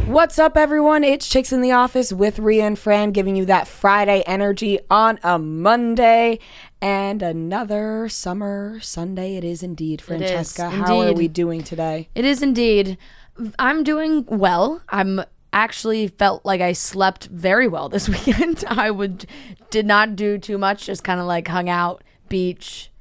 What's up, everyone? It's Chicks in the Office with Ria and Fran, giving you that Friday energy on a Monday and another summer Sunday. It is indeed, Francesca. How are we doing today? It is indeed. I'm doing well. I'm actually felt like I slept very well this weekend. Did not do too much, just kind of like hung out, beach,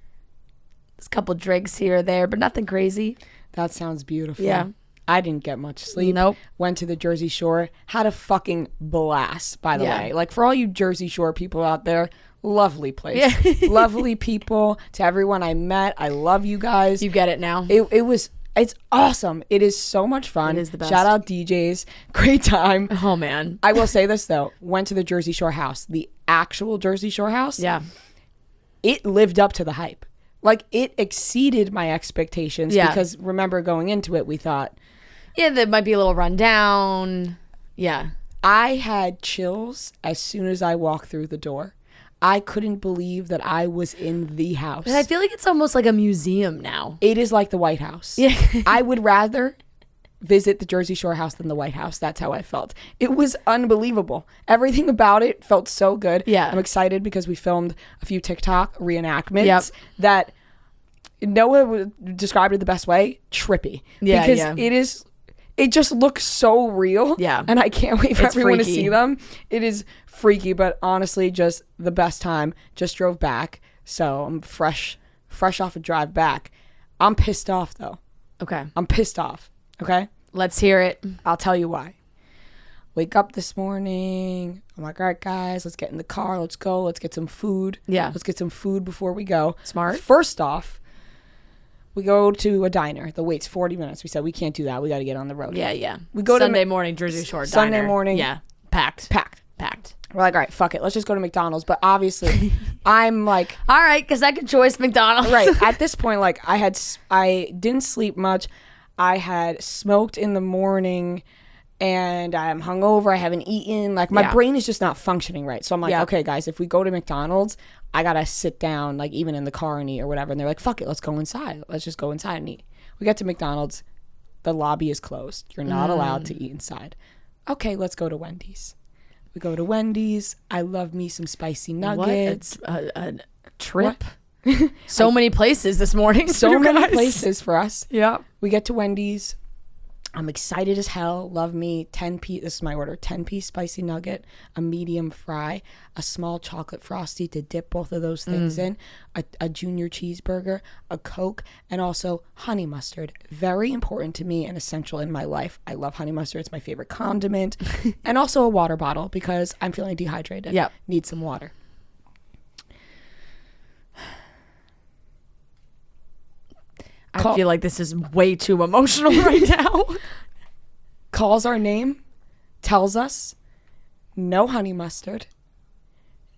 just a couple drinks here or there, but nothing crazy. That sounds beautiful. Yeah. I didn't get much sleep. Nope. Went to the Jersey Shore. Had a fucking blast, by the way. Like, for all you Jersey Shore people out there, lovely place. Yeah. Lovely people. To everyone I met, I love you guys. You get it now. It's awesome. It is so much fun. It is the best. Shout out DJs. Great time. Oh, man. I will say this, though. Went to the Jersey Shore house. The actual Jersey Shore house. Yeah. It lived up to the hype. Like, it exceeded my expectations. Yeah. Because, remember, going into it, we thought... Yeah, that might be a little rundown. Yeah. I had chills as soon as I walked through the door. I couldn't believe that I was in the house. But I feel like it's almost like a museum now. It is like the White House. Yeah. I would rather visit the Jersey Shore house than the White House. That's how I felt. It was unbelievable. Everything about it felt so good. Yeah. I'm excited because we filmed a few TikTok reenactments that Noah described it the best way, trippy. Yeah, because it just looks so real. Yeah. And I can't wait for everyone freaky to see them. It is freaky, but honestly, just the best time. Just drove back. So I'm fresh off a drive back. I'm pissed off, though. Okay. I'm pissed off. Okay? Let's hear it. I'll tell you why. Wake up this morning. I'm like, all right, guys, let's get in the car. Let's go. Let's get some food. Yeah. Let's get some food before we go. Smart. First off, we go to a diner. The wait's 40 minutes. We said, we can't do that. We got to get on the road. Yeah. We go Sunday morning, Jersey Shore Sunday diner. morning. Yeah. Packed. We're like, all right, fuck it. Let's just go to McDonald's. But obviously, I'm like... All right, because second choice, McDonald's. Right. At this point, like, I didn't sleep much. I had smoked in the morning, and I'm hungover. I haven't eaten. Like, my brain is just not functioning right. So I'm like, okay, guys, if we go to McDonald's, I got to sit down, like, even in the car and eat or whatever. And they're like, fuck it. Let's go inside. Let's just go inside and eat. We get to McDonald's. The lobby is closed. You're not allowed to eat inside. Okay, let's go to Wendy's. We go to Wendy's. I love me some spicy nuggets. What? A trip. So many places this morning. So many places for us. Yeah. We get to Wendy's. I'm excited as hell. Love me 10-piece. This is my order. 10-piece spicy nugget, a medium fry, a small chocolate frosty to dip both of those things in, a junior cheeseburger, a Coke, and also honey mustard. Very important to me and essential in my life. I love honey mustard. It's my favorite condiment. And also a water bottle because I'm feeling dehydrated. Yep. Need some water. I feel like this is way too emotional right now. Calls our name, tells us no honey mustard,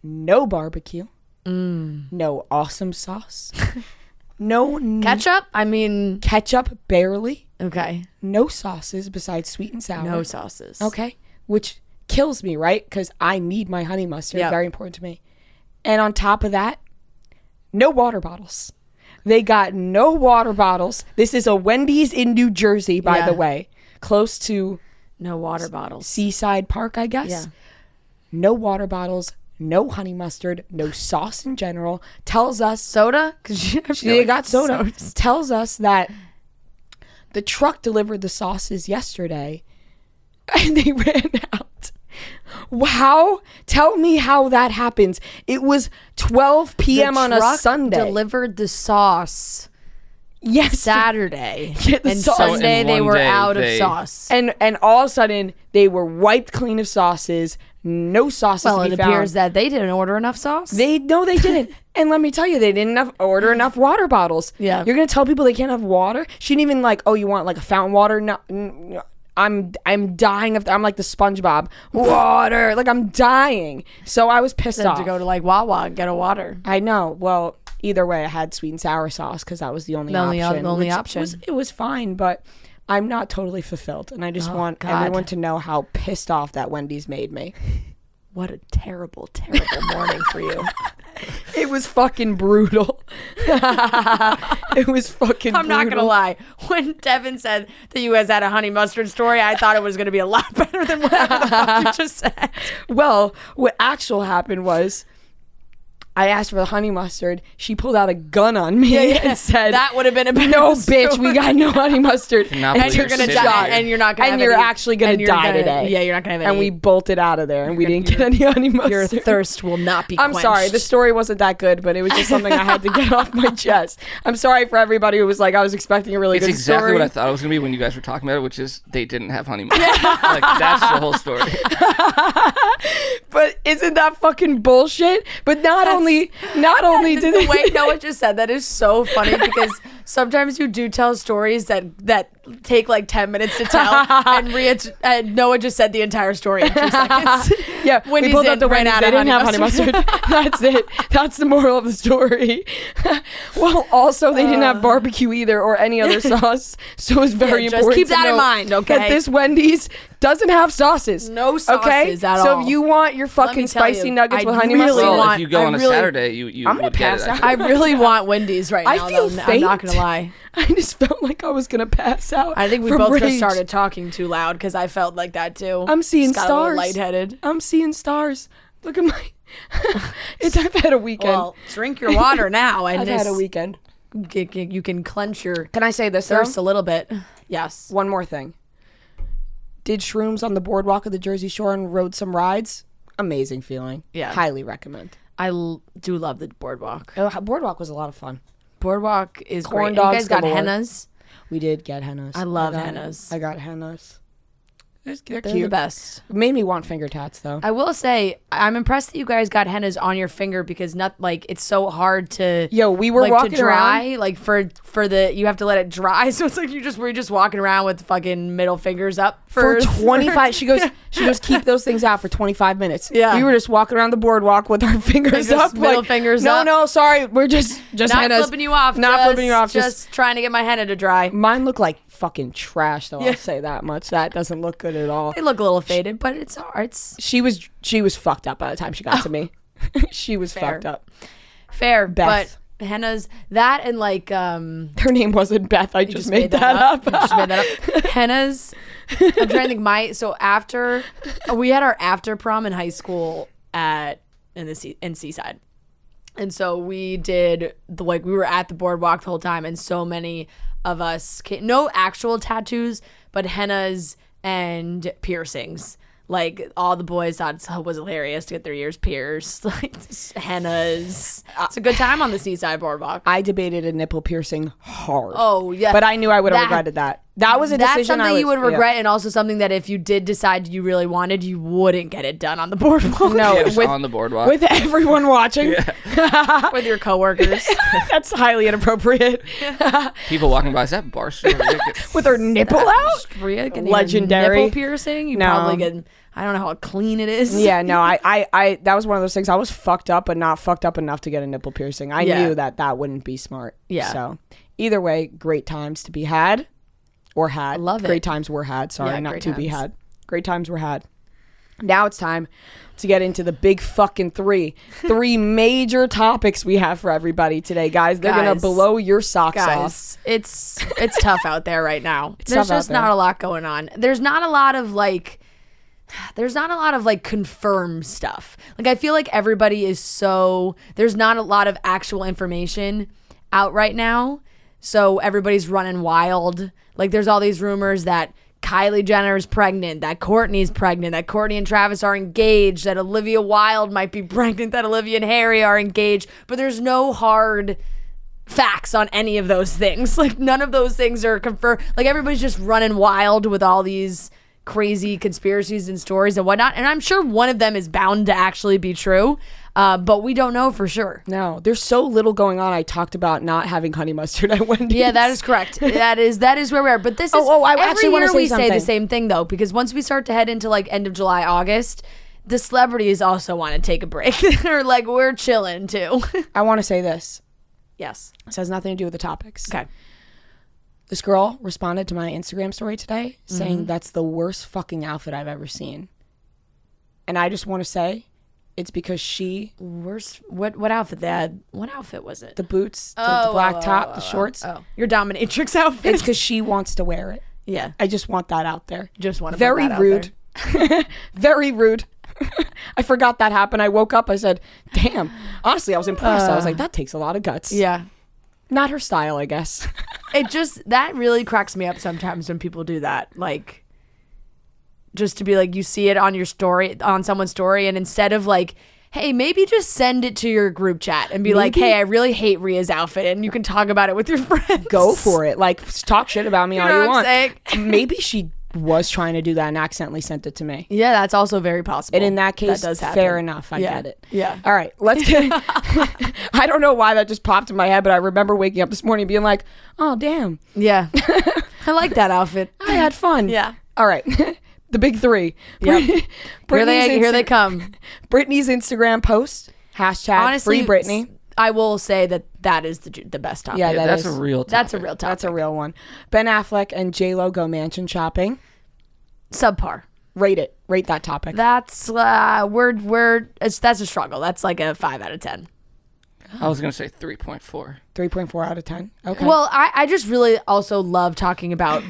no barbecue, no awesome sauce, no Ketchup? I mean... ketchup, barely. Okay. No sauces besides sweet and sour. No sauces. Okay. Which kills me, right? Because I need my honey mustard. Yep. Very important to me. And on top of that, no water bottles. They got no water bottles. This is a Wendy's in New Jersey, by the way. Close to... No water bottles. Seaside Park, I guess. Yeah. No water bottles, no honey mustard, no sauce in general. Tells us... Soda? Because they got soda. Tells us that the truck delivered the sauces yesterday and they ran out. Wow. Tell me how that happens. It was 12 p.m. on a Sunday. Delivered the sauce Saturday. Yeah, and sauce. Sunday they were out of they- sauce. And all of a sudden, they were wiped clean of sauces. No sauces Well, to be it found. appears that they didn't order enough sauce. They didn't. And let me tell you, they didn't order enough water bottles. Yeah. You're gonna tell people they can't have water? She didn't even like, oh, you want like a fountain water? No, I'm dying of. I'm like the SpongeBob water. Like I'm dying. So I was pissed off to go to like Wawa and get a water. I know. Well, either way, I had sweet and sour sauce because that was the only option. Only option. It was fine, but I'm not totally fulfilled, and I just want everyone to know how pissed off that Wendy's made me. What a terrible, terrible morning for you. It was fucking brutal. It was fucking I'm not gonna lie. When Devin said that you guys had a honey mustard story, I thought it was gonna be a lot better than whatever the fuck you just said. Well, what actual happened was, I asked for the honey mustard. She pulled out a gun on me and said, that would have been a better "No, story. bitch, we got no honey mustard, and you're gonna die, and you're not gonna, and have you're any, actually gonna die today." Yeah, you're not gonna have any. And we bolted out of there, and we didn't get any honey mustard. Your thirst will not be quenched. I'm sorry, the story wasn't that good, but it was just something I had to get off my chest. I'm sorry for everybody who was like, I was expecting a really good story. It's exactly what I thought it was gonna be when you guys were talking about it, which is they didn't have honey mustard. Like that's the whole story. But isn't that fucking bullshit? But not only did the way Noah just said that is so funny because sometimes you do tell stories that take like 10 minutes to tell, and Noah just said the entire story in 2 seconds. Yeah, Wendy's we pulled out the ran Wendy's. out They of didn't have honey mustard. mustard. That's it. That's the moral of the story. Well, also they didn't have barbecue either or any other sauce, so it's very just important. keep to that in note mind, okay? That this Wendy's doesn't have sauces. No sauces okay? at So all. if you want your fucking spicy nuggets with honey really mustard, Well, if you go on a really- Saturday, you I'm gonna would get pass it. out. Actually. I really want Wendy's right I now. feel though. I'm not faint. gonna lie. I just felt like I was gonna pass out. I think we from both just rage. started talking too loud because I felt like that too. I'm seeing Just got a little stars. lightheaded. I'm seeing stars. Look at my. I've had a weekend. Well, drink your water now, and I've had a weekend. you can clench your Can I say this thirst though? a little bit. Yes. One more thing. Did shrooms on the boardwalk of the Jersey Shore and rode some rides. Amazing feeling. Yeah. Highly recommend. Do love the boardwalk. Boardwalk was a lot of fun. Boardwalk is Corn great. dogs You guys got galore. hennas. We did get hennas. I love hennas. I got hennas. They're They're cute. the best. Made me want finger tats though. I will say I'm impressed that you guys got hennas on your finger because it's so hard to Yo, we were like walking to dry around. like for the you have to let it dry, so it's like we're just walking around with fucking middle fingers up For 25, she goes, keep those things out for 25 minutes. Yeah. We were just walking around the boardwalk with our fingers Just up. middle fingers up. No, sorry. We're just not hennas. flipping you off. Not flipping you off. Just trying to get my henna to dry. Mine look like fucking trash though. I'll say that much. That doesn't look good at all. They look a little faded, but it's hard. She was fucked up by the time she got to me. She was Fair. fucked up. Fair, Beth. but hennas that and like Her name wasn't Beth. I just made that up. You just made that up. Hennas. I'm trying to think. So after we had our after prom in high school in Seaside, and so we did we were at the boardwalk the whole time, and so many of us no actual tattoos, but hennas and piercings. Like all the boys thought it was hilarious to get their ears pierced, like hennas. It's a good time on the Seaside boardwalk. I debated a nipple piercing hard. Oh yeah, But I knew I would have regretted that. That was a That's decision something you would regret, and also something that if you did decide you really wanted, you wouldn't get it done on the boardwalk. No, Yeah, just with, on the boardwalk. with everyone watching. With your coworkers. That's highly inappropriate. People walking by, is that Barstool? With her nipple out? Ria getting Legendary. a nipple piercing. You No. probably get. I don't know how clean it is. Yeah, no, I that was one of those things. I was fucked up, but not fucked up enough to get a nipple piercing. I Yeah. knew that wouldn't be smart. Yeah. So either way, great times to be had or had. Love it. Great times were had. Sorry, Yeah, not great to be times. had. Great times were had. Now it's time to get into the big fucking three major topics we have for everybody today, guys. They're gonna Guys. blow your socks off. Guys, it's tough out there right now. It's There's tough out just there. not a lot going on. There's not a lot of confirmed stuff. Like I feel like everybody is there's not a lot of actual information out right now. So everybody's running wild. Like there's all these rumors that Kylie Jenner is pregnant, that Kourtney's pregnant, that Kourtney and Travis are engaged, that Olivia Wilde might be pregnant, that Olivia and Harry are engaged, but there's no hard facts on any of those things. Like none of those things are confirmed. Like everybody's just running wild with all these crazy conspiracies and stories and whatnot. And I'm sure one of them is bound to actually be true. But we don't know for sure. No, there's so little going on. I talked about not having honey mustard at Wendy's. Yeah, that is correct. that is where we are. But this is I every actually wanna year say we say something. the same thing though, because once we start to head into like end of July, August, the celebrities also want to take a break. They're like, we're chilling too. I want to say this. Yes. This has nothing to do with the topics. Okay. This girl responded to my Instagram story today saying that's the worst fucking outfit I've ever seen. And I just want to say, It's because she... What outfit they had? What outfit was it? The boots, the black top, the shorts. Oh, your dominatrix outfit. It's because she wants to wear it. Yeah. I just want that out there. Just want to Very rude. Very rude. I forgot that happened. I woke up. I said, damn. Honestly, I was impressed. I was like, that takes a lot of guts. Yeah. Not her style, I guess. That really cracks me up sometimes when people do that. Like, just to be like, you see it on your story, on someone's story, and instead of like, hey, maybe just send it to your group chat and be like, hey, I really hate Ria's outfit, and you can talk about it with your friends. Go for it. Like, talk shit about me all you want. Saying? Maybe she was trying to do that and accidentally sent it to me. Yeah, that's also very possible. And in that case, that does happen. Fair enough. I get it. Yeah. All right, let's get... I don't know why that just popped in my head, but I remember waking up this morning being like, oh, damn. Yeah. I like that outfit. I had fun. Yeah. All right. The big three. Yep. Here they come. Britney's Instagram post, hashtag Honestly, free Britney. I will say that is the best topic. Yeah, that's a real topic. That's a real topic. That's a real one. Ben Affleck and JLo go mansion shopping. Subpar. Rate it. Rate that topic. That's that's a struggle. That's like a 5 out of 10. I was going to say 3.4. 3.4 out of 10. Okay. Well, I just really also love talking about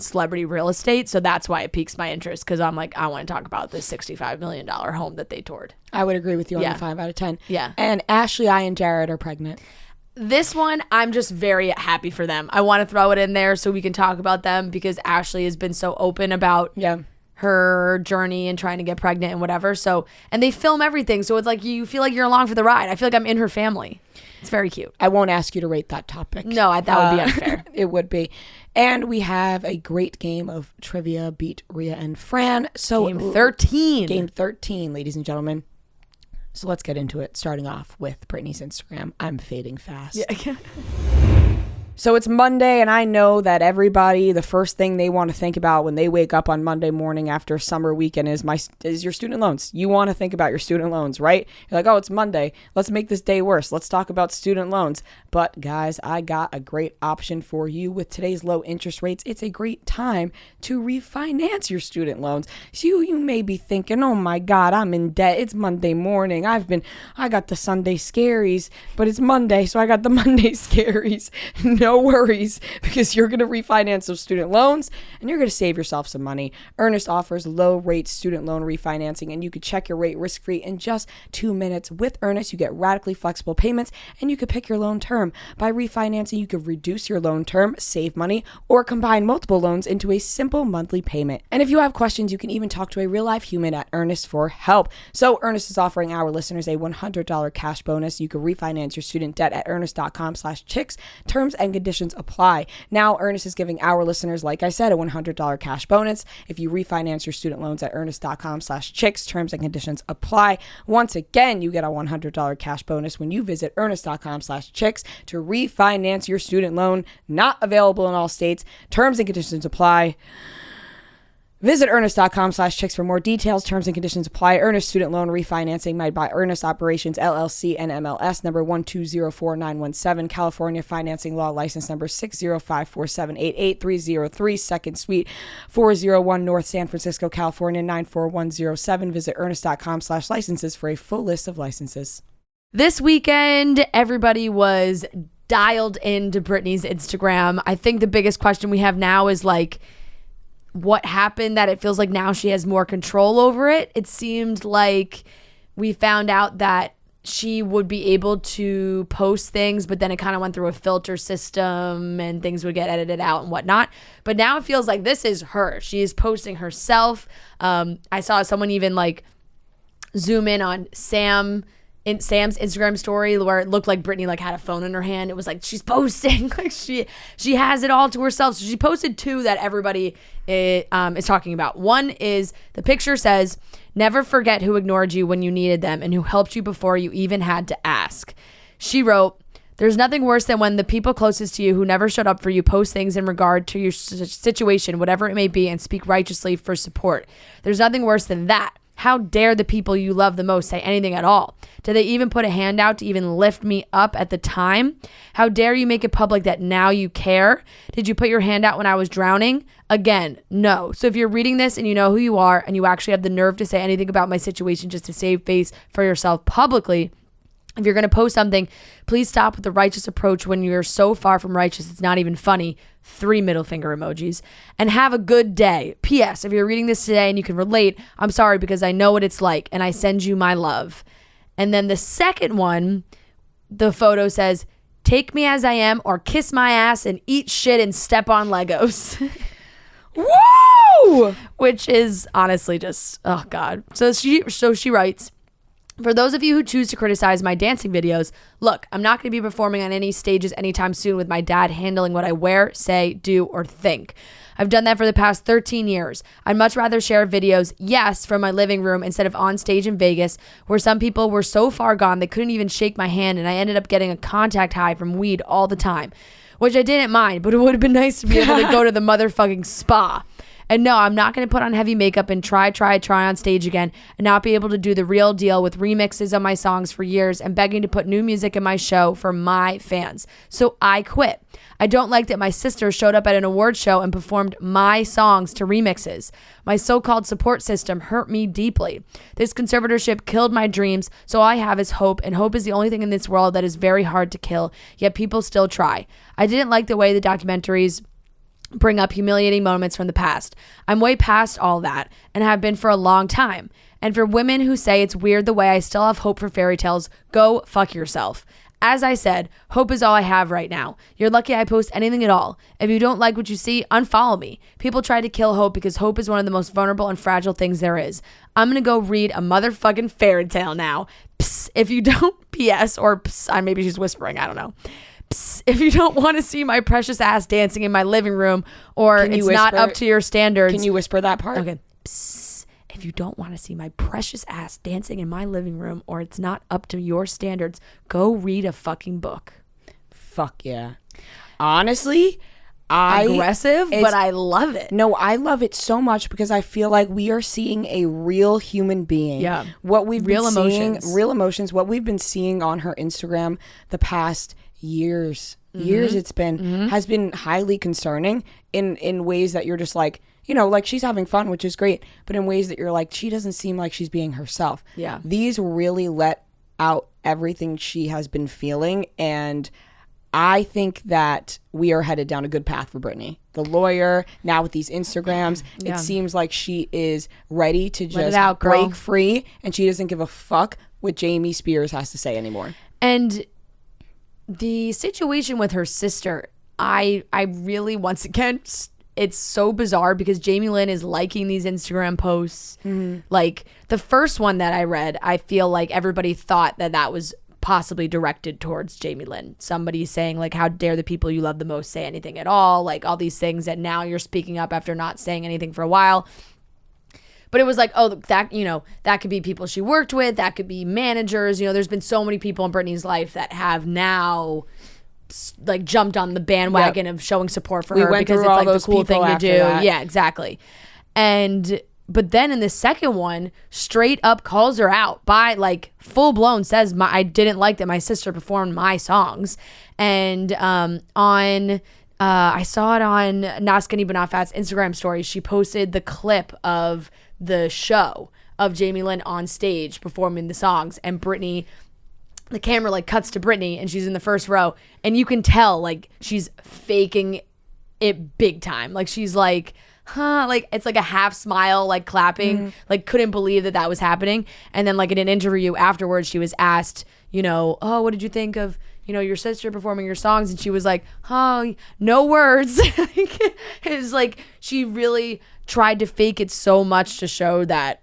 celebrity real estate, so that's why it piques my interest, because I'm like, I want to talk about this $65 million home that they toured. I would agree with you on the 5 out of 10. Yeah. And Ashley, I, and Jared are pregnant. This one, I'm just very happy for them. I want to throw it in there so we can talk about them, because Ashley has been so open about her journey and trying to get pregnant and whatever. So, and they film everything, so it's like you feel like you're along for the ride. I feel like I'm in her family. It's very cute. I won't ask you to rate that topic. No, that would be unfair. It would be. And we have a great game of trivia, Beat Ria and Fran. So Game 13. Game 13, ladies and gentlemen. So let's get into it, starting off with Britney's Instagram. I'm fading fast. Yeah. So it's Monday, and I know that everybody, the first thing they want to think about when they wake up on Monday morning after summer weekend is your student loans. You want to think about your student loans, right? You're like, oh, it's Monday. Let's make this day worse. Let's talk about student loans. But guys, I got a great option for you. With today's low interest rates, it's a great time to refinance your student loans. So you may be thinking, oh my God, I'm in debt. It's Monday morning. I got the Sunday scaries, but it's Monday, so I got the Monday scaries. No worries, because you're going to refinance those student loans and you're going to save yourself some money. Earnest offers low rate student loan refinancing, and you could check your rate risk-free in just 2 minutes. With Earnest, you get radically flexible payments, and you could pick your loan term. By refinancing, you could reduce your loan term, save money, or combine multiple loans into a simple monthly payment. And if you have questions, you can even talk to a real-life human at Earnest for help. So Earnest is offering our listeners a $100 cash bonus. You could refinance your student debt at earnest.com/chicks. Terms and conditions apply. Now, Earnest is giving our listeners, like I said, a $100 cash bonus if you refinance your student loans at earnest.com/chicks. Terms and conditions apply. Once again, you get a $100 cash bonus when you visit earnest.com/chicks to refinance your student loan. Not available in all states. Terms and conditions apply. Visit earnest.com/chicks for more details. Terms and conditions apply. Earnest student loan refinancing made by Earnest Operations LLC and MLS number 1204917. California financing law license number 6054788. 2nd Suite, 401 North San Francisco, California 94107. Visit earnest.com/licenses for a full list of licenses. This weekend, everybody was dialed into Britney's Instagram. I think the biggest question we have now is like, what happened that it feels like now she has more control over it? It seemed like we found out that she would be able to post things, but then it kind of went through a filter system and things would get edited out and whatnot. But now it feels like this is her. She is posting herself. I saw someone even like zoom in on Sam's Instagram story where it looked like Britney like had a phone in her hand. It was like she's posting like she has it all to herself. So she posted 2 that everybody is talking about. One is the picture says, "Never forget who ignored you when you needed them and who helped you before you even had to ask." She wrote, "There's nothing worse than when the people closest to you who never showed up for you post things in regard to your situation, whatever it may be, and speak righteously for support. There's nothing worse than that. How dare the people you love the most say anything at all? Did they even put a hand out to even lift me up at the time? How dare you make it public that now you care? Did you put your hand out when I was drowning? Again, no. So if you're reading this and you know who you are and you actually have the nerve to say anything about my situation just to save face for yourself publicly, if you're going to post something, please stop with the righteous approach when you're so far from righteous it's not even funny. 3 middle finger emojis. And have a good day. P.S. If you're reading this today and you can relate, I'm sorry because I know what it's like and I send you my love. And then the second one, the photo says, take me as I am or kiss my ass and eat shit and step on Legos. Woo! Which is honestly just, oh God. So she writes, for those of you who choose to criticize my dancing videos, look, I'm not going to be performing on any stages anytime soon with my dad handling what I wear, say, do, or think. I've done that for the past 13 years. I'd much rather share videos, yes, from my living room instead of on stage in Vegas, where some people were so far gone they couldn't even shake my hand and I ended up getting a contact high from weed all the time, which I didn't mind, but it would have been nice to be able to go to the motherfucking spa. And no, I'm not going to put on heavy makeup and try on stage again and not be able to do the real deal with remixes of my songs for years and begging to put new music in my show for my fans. So I quit. I don't like that my sister showed up at an award show and performed my songs to remixes. My so-called support system hurt me deeply. This conservatorship killed my dreams, so all I have is hope, and hope is the only thing in this world that is very hard to kill, yet people still try. I didn't like the way the documentaries bring up humiliating moments from the past. I'm way past all that and have been for a long time. And for women who say it's weird the way I still have hope for fairy tales, go fuck yourself. As I said, hope is all I have right now. You're lucky I post anything at all. If you don't like what you see, unfollow me. People try to kill hope because hope is one of the most vulnerable and fragile things there is. I'm going to go read a motherfucking fairy tale now. Psst, if you don't, P.S. or psst, maybe she's whispering, I don't know. If you don't want to see my precious ass dancing in my living room or it's not up to your standards. Can you whisper that part? Okay. Psst. If you don't want to see my precious ass dancing in my living room or it's not up to your standards, go read a fucking book. Fuck yeah. Honestly, aggressive, but I love it. No, I love it so much because I feel like we are seeing a real human being. Yeah. What we've real been emotions. seeing, real emotions, what we've been seeing on her Instagram the past years it's been has been highly concerning in ways that you're just like, you know, like she's having fun, which is great, but in ways that you're like, she doesn't seem like she's being herself. Yeah. These really let out everything she has been feeling, and I think that we are headed down a good path for Britney. The lawyer, now with these Instagrams, it seems like she is ready to just break free, and she doesn't give a fuck what Jamie Spears has to say anymore. And the situation with her sister, I really, once again, it's so bizarre because Jamie Lynn is liking these Instagram posts. Like the first one that I read, I feel like everybody thought that was possibly directed towards Jamie Lynn. Somebody saying like, how dare the people you love the most say anything at all? Like all these things that now you're speaking up after not saying anything for a while. But it was like, oh, that, you know, that could be people she worked with. That could be managers. You know, there's been so many people in Britney's life that have now like jumped on the bandwagon of showing support for her because it's like the cool thing to do. Yeah, exactly. But then in the second one, straight up calls her out by like full blown says, I didn't like that my sister performed my songs. And I saw it on Not Skinny But Not Fat's Instagram story. She posted the clip of the show of Jamie Lynn on stage performing the songs, and Britney, the camera like cuts to Britney and she's in the first row, and you can tell like she's faking it big time. Like she's like, like it's like a half smile, like clapping, like couldn't believe that was happening. And then like in an interview afterwards, she was asked, you know, oh, what did you think of, you know, your sister performing your songs? And she was like, oh, no words. It's like she really tried to fake it so much to show that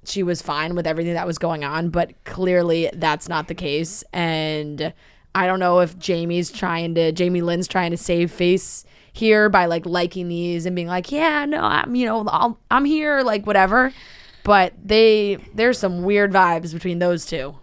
she was fine with everything that was going on, but clearly that's not the case. And I don't know if Jamie Lynn's trying to save face here by like liking these and being like, yeah, no, I'm here, like whatever. But there's some weird vibes between those two.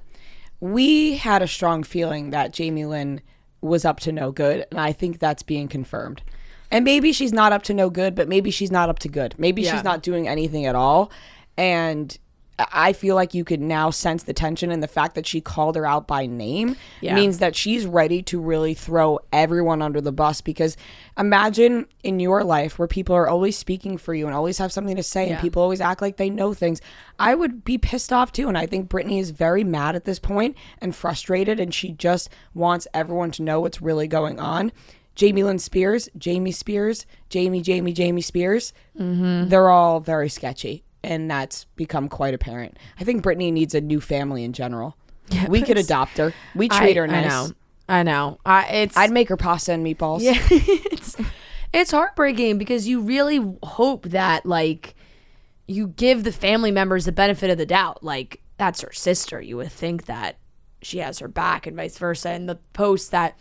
We had a strong feeling that Jamie Lynn was up to no good, and I think that's being confirmed. And maybe she's not up to no good, but maybe she's not up to good. Maybe she's not doing anything at all. And I feel like you could now sense the tension, and the fact that she called her out by name means that she's ready to really throw everyone under the bus. Because imagine in your life where people are always speaking for you and always have something to say and people always act like they know things. I would be pissed off too. And I think Britney is very mad at this point and frustrated, and she just wants everyone to know what's really going on. Jamie Spears, Jamie Spears, Jamie Spears, they're all very sketchy. And that's become quite apparent. I think Britney needs a new family in general. Yeah, we could adopt her. We treat her nice. I know. I'd make her pasta and meatballs. Yeah, it's heartbreaking because you really hope that like you give the family members the benefit of the doubt. Like, that's her sister. You would think that she has her back and vice versa. And the post that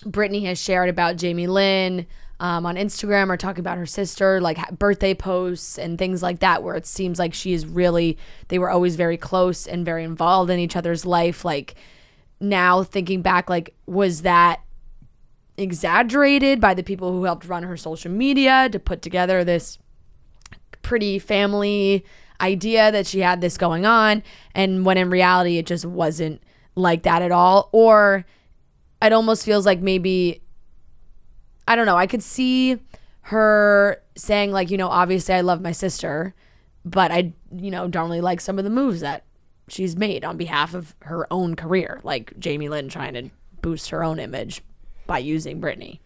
Britney has shared about Jamie Lynn on Instagram are talking about her sister, like birthday posts and things like that, where it seems like they were always very close and very involved in each other's life. Like, now thinking back, like, was that exaggerated by the people who helped run her social media to put together this pretty family idea that she had this going on, and when in reality it just wasn't like that at all? Or it almost feels like maybe, I don't know, I could see her saying like, obviously I love my sister, but I, don't really like some of the moves that she's made on behalf of her own career, like Jamie Lynn trying to boost her own image by using Britney.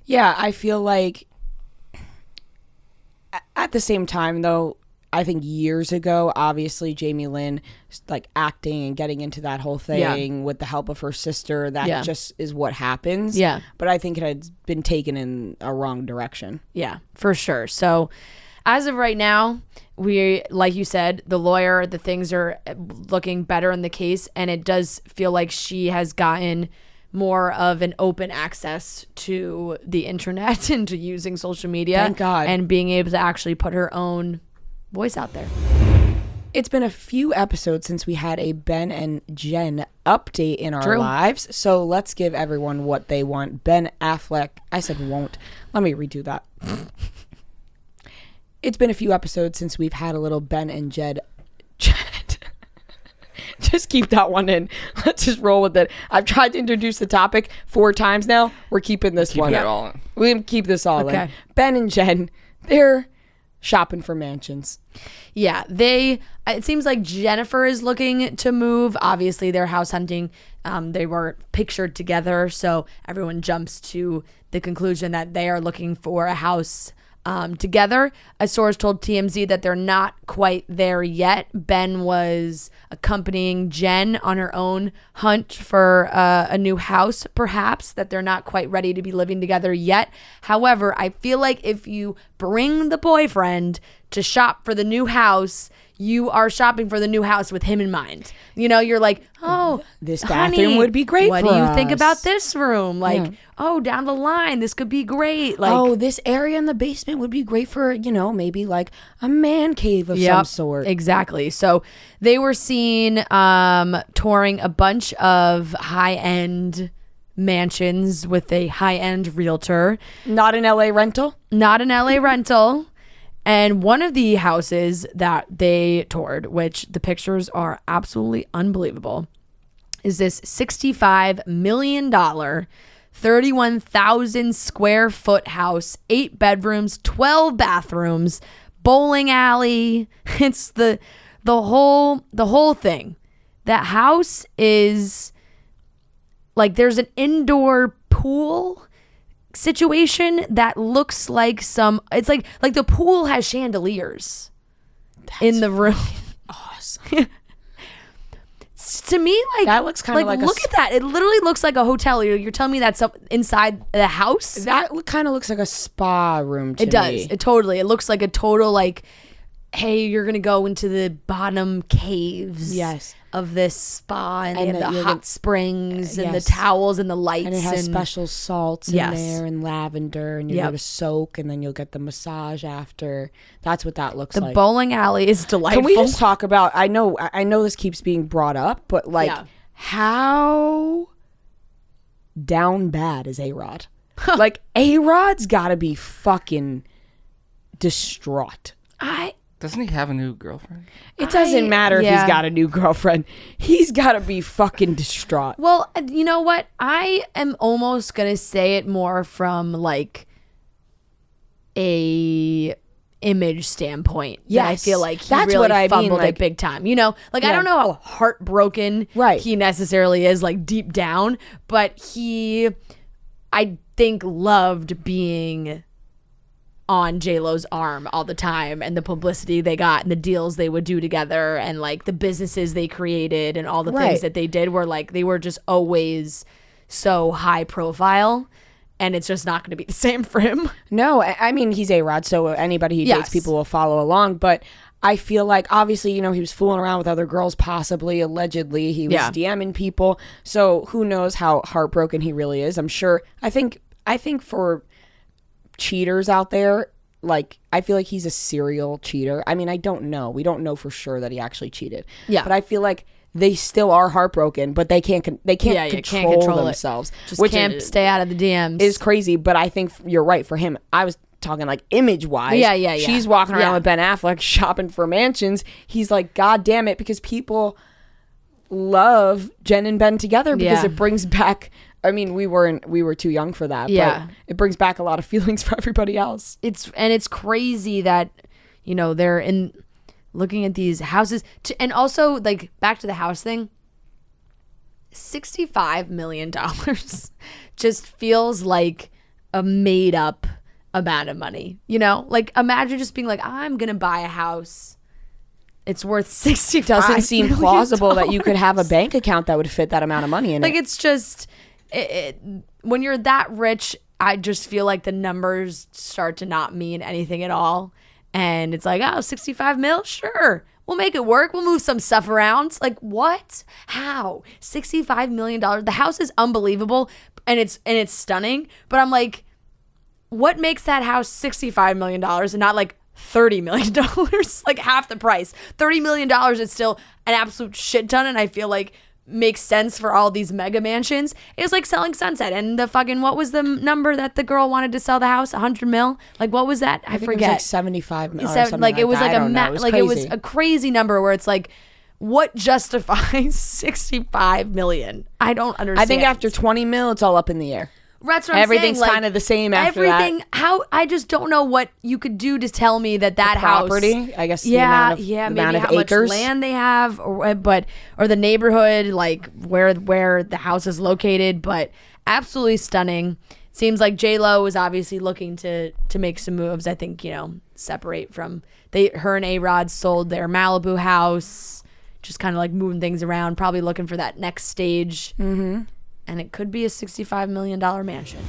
Yeah, I feel like at the same time though, I think years ago, obviously Jamie Lynn, like acting and getting into that whole thing with the help of her sister, that just is what happens. Yeah. But I think it had been taken in a wrong direction. Yeah, for sure. So as of right now, we, like you said, the lawyer, the things are looking better in the case, and it does feel like she has gotten more of an open access to the internet and to using social media. Thank God. And being able to actually put her own voice out there. It's been a few episodes since we had a Ben and Jen update in our lives, so let's give everyone what they want. Ben Affleck, I said won't. Let me redo that. It's been a few episodes since we've had a little Ben and Jed. Just keep that one in. Let's just roll with it. I've tried to introduce the topic 4 times now. We're keeping this one. It all in. We keep this all in. Ben and Jen, they're shopping for mansions. Yeah, it seems like Jennifer is looking to move. Obviously, they're house hunting. They were pictured together, so everyone jumps to the conclusion that they are looking for a house together. A source told TMZ that they're not quite there yet. Ben was accompanying Jen on her own hunt for a new house, perhaps, that they're not quite ready to be living together yet. However, I feel like if you bring the boyfriend to shop for the new house, you are shopping for the new house with him in mind. You're like, oh, this bathroom would be great. What do you think about this room? Like, oh, down the line, this could be great. Like, oh, this area in the basement would be great for, maybe like a man cave of some sort. Exactly. So they were seen touring a bunch of high-end mansions with a high-end realtor. Not an LA rental? Not an LA rental. And one of the houses that they toured, which the pictures are absolutely unbelievable, is this $65 million, 31,000 square foot house, 8 bedrooms, 12 bathrooms, bowling alley. It's the whole thing. That house is like, there's an indoor pool situation that looks like it's like the pool has chandeliers. That's in the room. Awesome. To me, like, that looks kind of like look at that. It literally looks like a hotel. You're telling me that's inside the house? That kind of looks like a spa room to me. It does. It looks like a total, like, hey, you're gonna go into the bottom caves of this spa, and they have the hot springs and the towels and the lights, and it has special salts in there and lavender, and you're gonna soak, and then you'll get the massage after. That's what that looks like. The bowling alley is delightful. Can we just talk about, I know this keeps being brought up, but like, how down bad is A-Rod? Like, A-Rod's gotta be fucking distraught. Doesn't he have a new girlfriend? It doesn't matter if he's got a new girlfriend. He's got to be fucking distraught. Well, you know what? I am almost going to say it more from like a image standpoint. Yes. I feel like he That's really what I fumbled mean, it big time. You know, like I don't know how heartbroken he necessarily is like deep down, but he, I think, loved being on JLo's arm all the time, and the publicity they got and the deals they would do together and like the businesses they created and all the things that they did were like, they were just always so high profile, and it's just not going to be the same for him. No, I mean, he's A-Rod, so anybody he dates, people will follow along, but I feel like obviously, you know, he was fooling around with other girls, possibly, allegedly. He was DMing people, so who knows how heartbroken he really is. I'm sure, I think for cheaters out there, like, I feel like he's a serial cheater. I mean, I don't know. We don't know for sure that he actually cheated. Yeah. But I feel like they still are heartbroken, but they can't control themselves. Just can't stay out of the DMs. Is crazy, but I think you're right for him. I was talking like image-wise. Yeah. She's walking around with Ben Affleck shopping for mansions. He's like, God damn it, because people love Jen and Ben together because it brings back... I mean, we were too young for that, but it brings back a lot of feelings for everybody else. It's crazy that, you know, they're in looking at these houses and also like back to the house thing. $65 million just feels like a made up amount of money, you know? Like imagine just being like, I'm going to buy a house. It's worth $65 Doesn't seem plausible that you could have a bank account that would fit that amount of money in it. Like it's just... when you're that rich, I just feel like the numbers start to not mean anything at all. And it's like, oh, 65 mil? Sure. We'll make it work. We'll move some stuff around. Like, what? How? $65 million. The house is unbelievable and it's stunning. But I'm like, what makes that house $65 million and not like $30 million? Like half the price. $30 million is still an absolute shit ton. And I feel like makes sense for all these mega mansions. It was like selling Sunset and the fucking, what was the number that the girl wanted to sell the house? 100 mil? Like what was that? I forget. It was like 75 mil. Like it was like it was a crazy number where it's like, what justifies 65 million? I don't understand. I think after 20 mil, it's all up in the air. That's what I'm Everything's saying. kind of the same after that. How I just don't know what you could do to tell me that the house property, I guess. Maybe amount of how acres. much land they have, or the neighborhood, like where the house is located. But absolutely stunning. Seems like JLo was obviously looking to make some moves. I think, you know, separate from her and A-Rod sold their Malibu house, just kind of like moving things around, probably looking for that next stage. Mm-hmm. And it could be a $65 million mansion.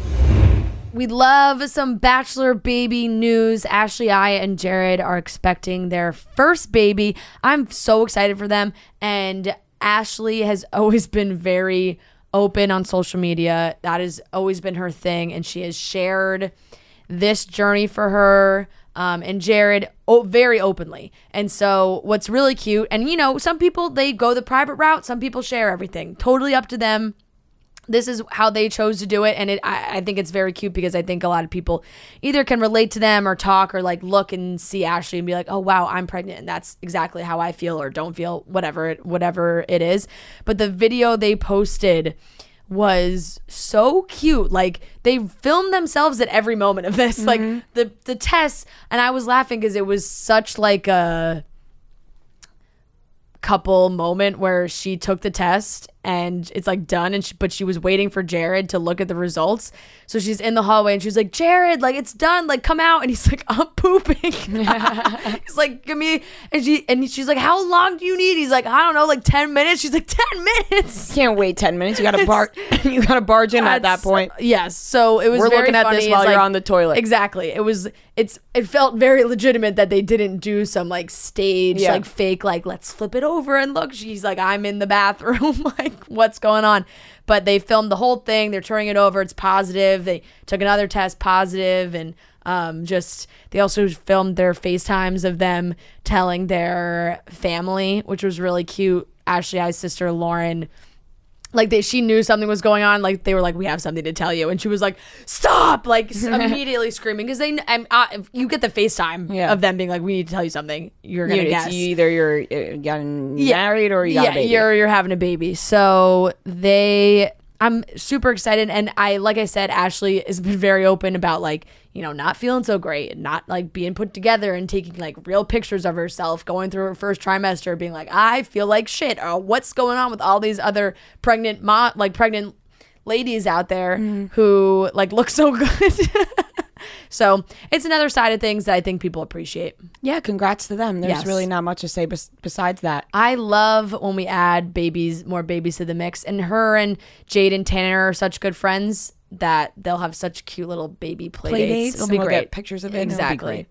We love some Bachelor baby news. Ashley, and Jared are expecting their first baby. I'm so excited for them. And Ashley has always been very open on social media. That has always been her thing. And she has shared this journey for her and Jared very openly. And so what's really cute, and you know, some people, they go the private route. Some people share everything. Totally up to them. This is how they chose to do it, and I think it's very cute because I think a lot of people either can relate to them or talk or like look and see Ashley and be like, oh wow, I'm pregnant, and that's exactly how I feel or don't feel, whatever it is. But the video they posted was so cute. Like they filmed themselves at every moment of this, like the tests, and I was laughing because it was such like a couple moment where she took the test and it's like done, and but she was waiting for Jared to look at the results. So she's in the hallway and she's like, Jared, like it's done, like come out. And he's like, I'm pooping. He's like, give me, and she's like, how long do you need? He's like, I don't know, like 10 minutes. She's like, 10 minutes? Can't wait 10 minutes. You gotta barge in at that point. Yes. So it was We're very looking at funny. this while you're on the toilet. Exactly. It felt very legitimate that they didn't do some like stage, like fake, like let's flip it over and look. She's like, I'm in the bathroom. Like, what's going on? But they filmed the whole thing. They're turning it over. It's positive. They took another test, positive, and they also filmed their FaceTimes of them telling their family, which was really cute. Ashley I's sister Lauren like she knew something was going on. Like they were like, we have something to tell you. And she was like, stop, like immediately screaming. Cause if you get the FaceTime of them being like, we need to tell you something. You're going to guess. Either you're getting married or you got a baby. You're having a baby. So I'm super excited. And like I said, Ashley has been very open about like, not feeling so great and not like being put together and taking like real pictures of herself going through her first trimester, being like, I feel like shit. Or what's going on with all these other pregnant ladies out there who like look so good. So it's another side of things that I think people appreciate. Yeah, congrats to them. There's really not much to say besides that. I love when we add more babies to the mix. And her and Jade and Tanner are such good friends that they'll have such cute little baby play dates. It'll be great. Get pictures of it. Exactly.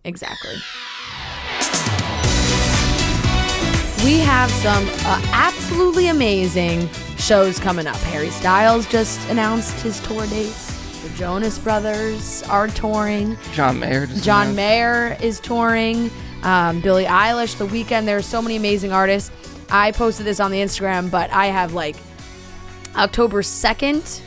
We have some absolutely amazing shows coming up. Harry Styles just announced his tour dates. The Jonas Brothers are touring. John Mayer is touring. Billie Eilish, The Weeknd. There are so many amazing artists. I posted this on the Instagram, but I have like October 2nd,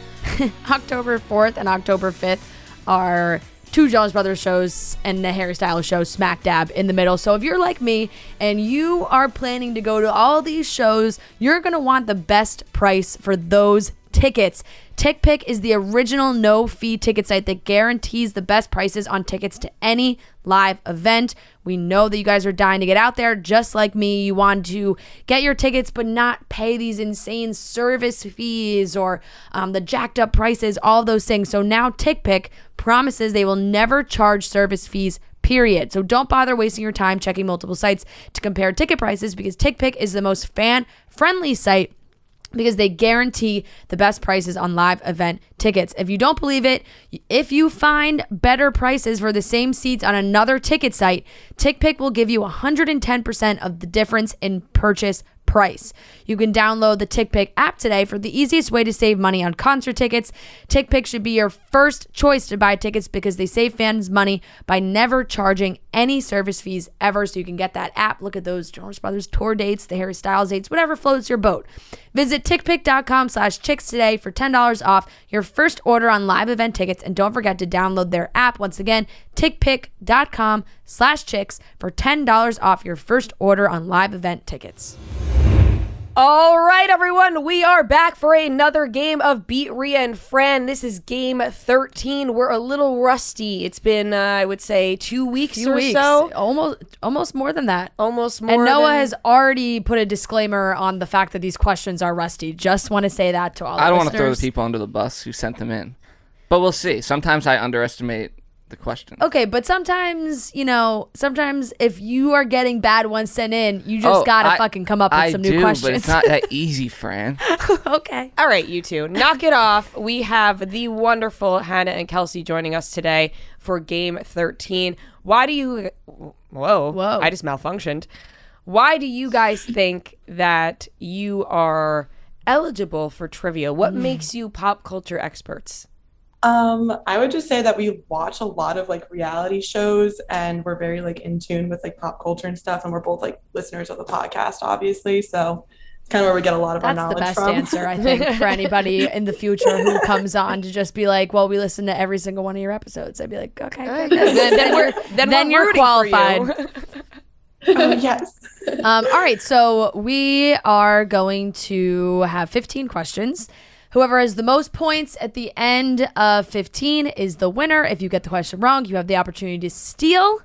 October 4th, and October 5th are 2 Jonas Brothers shows and the Harry Styles show smack dab in the middle. So if you're like me and you are planning to go to all these shows, you're going to want the best price for those tickets. TickPick is the original no-fee ticket site that guarantees the best prices on tickets to any live event. We know that you guys are dying to get out there, just like me. You want to get your tickets but not pay these insane service fees or the jacked up prices, all of those things. So now TickPick promises they will never charge service fees, period. So don't bother wasting your time checking multiple sites to compare ticket prices, because TickPick is the most fan-friendly site, because they guarantee the best prices on live event tickets. If you don't believe it, if you find better prices for the same seats on another ticket site, TickPick will give you 110% of the difference in purchase price. You can download the TickPick app today for the easiest way to save money on concert tickets. TickPick should be your first choice to buy tickets because they save fans money by never charging any service fees ever. So you can get that app, look at those Jonas Brothers tour dates, the Harry Styles dates, whatever floats your boat. Visit tickpick.com/chicks today for $10 off your first order on live event tickets. And don't forget to download their app. Once again, tickpick.com/chicks for $10 off your first order on live event tickets. All right, everyone, we are back for another game of Beat Ria and Fran. This is game 13. We're a little rusty. It's been, I would say, 2 weeks or so. Almost more than that. Almost more. And Noah has already put a disclaimer on the fact that these questions are rusty. Just want to say that to all the listeners. I don't want to throw the people under the bus who sent them in. But we'll see. Sometimes I underestimate the question. Okay, but sometimes if you are getting bad ones sent in, you just gotta fucking come up with some new questions. But it's not that easy, Fran. Okay. All right, you two, knock it off. We have the wonderful Hannah and Kelsey joining us today for game 13. Why do you... Whoa. I just malfunctioned. Why do you guys think that you are eligible for trivia? What makes you pop culture experts? I would just say that we watch a lot of like reality shows and we're very like in tune with like pop culture and stuff, and we're both like listeners of the podcast, obviously, so it's kind of where we get a lot of our knowledge from. That's the best answer, I think, for anybody in the future who comes on to just be like, well, we listen to every single one of your episodes. I'd be like, okay, then you're qualified. Yes. All right, so we are going to have 15 questions. Whoever has the most points at the end of 15 is the winner. If you get the question wrong, you have the opportunity to steal.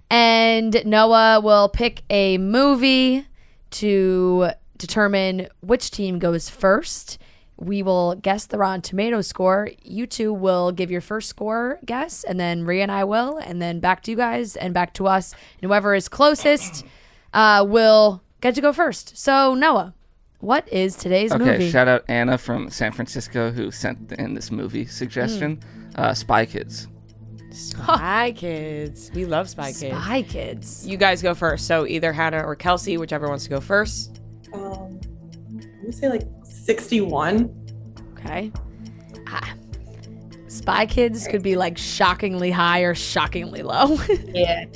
And Noah will pick a movie to determine which team goes first. We will guess the Rotten Tomatoes score. You two will give your first score guess, and then Ria and I will, and then back to you guys and back to us. And whoever is closest will get to go first. So, Noah, what is today's movie? Okay, shout out Anna from San Francisco who sent in this movie suggestion. Spy Kids. Spy Kids. We love Spy Kids. Spy Kids. You guys go first. So either Hannah or Kelsey, whichever wants to go first. I'm gonna say like 61. Okay. Spy Kids could be like shockingly high or shockingly low. Yeah.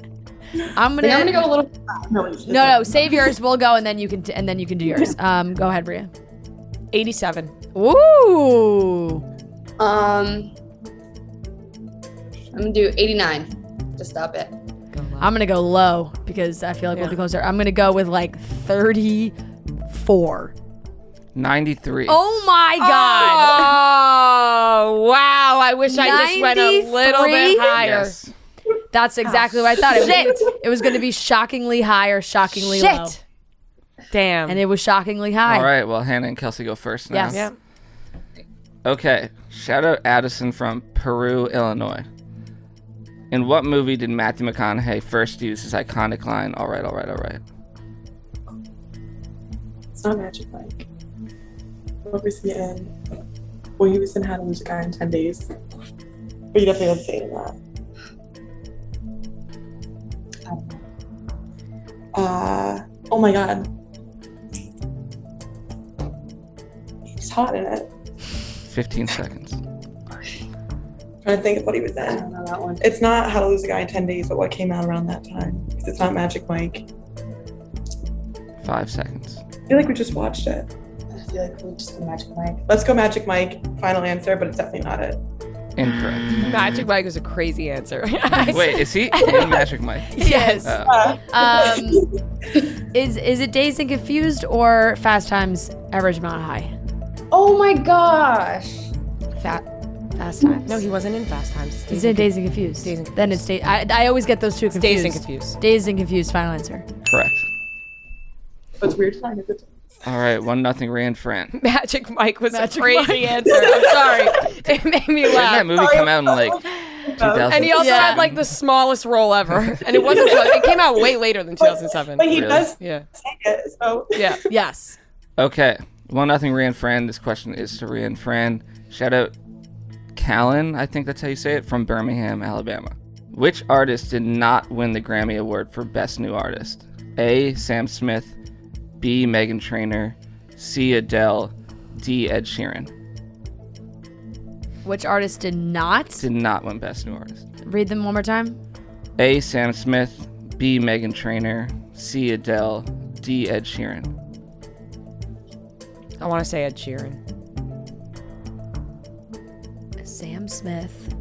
I'm gonna go a little. No. Save yours. We'll go, and then you can do yours. Go ahead, Ria. 87. Ooh. I'm gonna do 89. Just stop it. I'm gonna go low because I feel like we'll be closer. I'm gonna go with like 34. 93. Oh my god! Oh wow! I wish I just went a little bit higher. Yes. That's exactly what I thought. It was going to be shockingly high or shockingly low. Damn. And it was shockingly high. All right. Well, Hannah and Kelsey go first now. Yes. Yeah. Okay. Shout out Addison from Peru, Illinois. In what movie did Matthew McConaughey first use his iconic line, "All right, all right, all right"? It's not Magic Mike. What was he in? Well, he was in How to Lose a Guy in 10 Days. But you definitely don't say it in that. I don't know. Oh my god. He's hot in it. 15 seconds. Trying to think of what he was I in. don't know that one. It's not How to Lose a Guy in 10 Days, but what came out around that time. It's not Magic Mike. 5 seconds. I feel like we just watched it. I feel like we just go Magic Mike. Let's go Magic Mike. Final answer, but it's definitely not it. Incorrect. Magic Mike was a crazy answer. Wait, is he in Magic Mike? Yes. Is it Dazed and Confused or Fast Times at Ridgemont High? Oh my gosh. Fast Times. No, he wasn't in Fast Times. He's in Dazed and Confused. Dazed and Confused. Then it's Dazed. I always get those two confused. Dazed and Confused. Dazed and Confused. Final answer. Correct. But it's weird time. All right, 1-0 Ria and Fran. Magic Mike was a crazy answer. I'm sorry. It made me Didn't laugh. that movie come out in like 2007? And he also had like the smallest role ever. And it wasn't it came out way later than 2007. But he Really? does Yeah. take it, so. Yeah. Yes. Okay, 1-0 Ria and Fran. This question is to Ria and Fran. Shout out Callan, I think that's how you say it, from Birmingham, Alabama. Which artist did not win the Grammy Award for Best New Artist? A. Sam Smith, B. Meghan Trainor, C. Adele, D. Ed Sheeran. Which artist did not? Did not win Best New Artist. Read them one more time. A. Sam Smith, B. Meghan Trainor, C. Adele, D. Ed Sheeran. I want to say Ed Sheeran. Sam Smith,